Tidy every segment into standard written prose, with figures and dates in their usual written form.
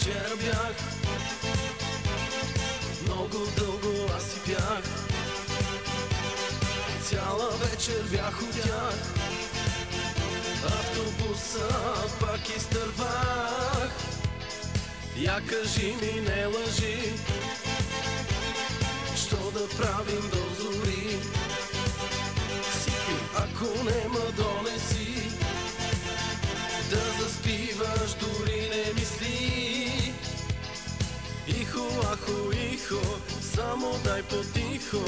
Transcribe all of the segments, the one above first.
Вчера бях, много дълго аз си бях, цяла вечер бях от тях. Автобуса пак изтървах. Я кажи ми, не лъжи, що да правим до зори? Сипи, ако нема донеси, да заспиваш дори не мисли. Ихо, ахо, ихо, само дай потихо,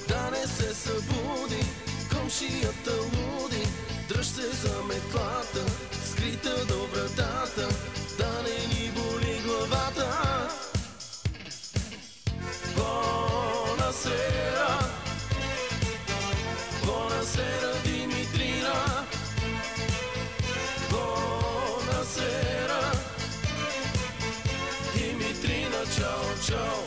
да не се събуди комшията луди. Дръж се за метлата, скрита до вратата, да не ни боли главата. Бонасера, бонасера Димитрина, бонасера Димитрина, чао, чао.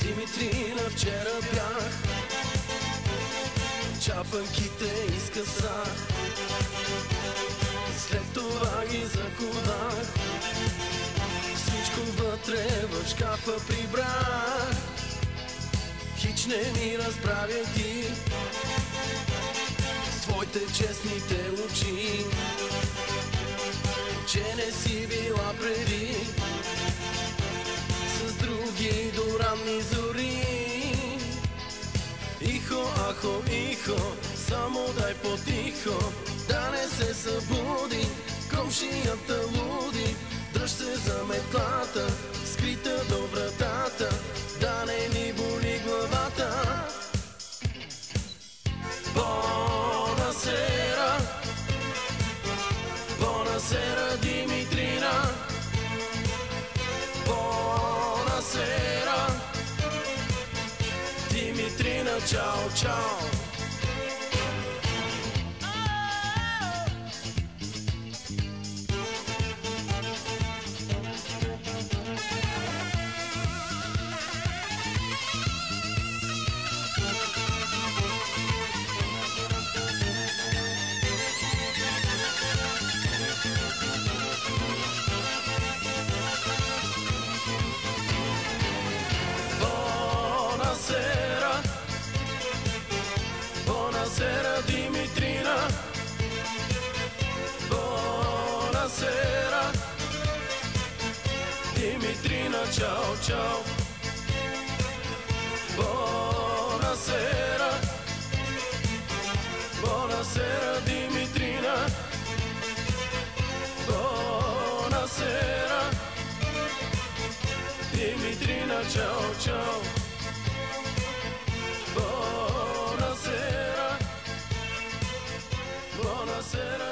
Димитрина вчера бях, чапанките изкъсах, след това ги закудах, всичко вътре в шкафа прибрах. Хич не ми разправя ти с твоите честните очи, че не си била преди с други до ранни зори. Ихо, ахо, ихо, само дай потихо, да не се събуди комшията луди. Дръж се за метлата, скрита до вратата, да не ни боли главата. Бонасера, бонасера Димитрина, бонасера Димитрина, чао, чао. Бонасера, бонасера Димитрина, бонасера Димитрина, чао, чао. Бонасера, бонасера Димитрина, бонасера Димитрина, чао, чао. Buonasera, buonasera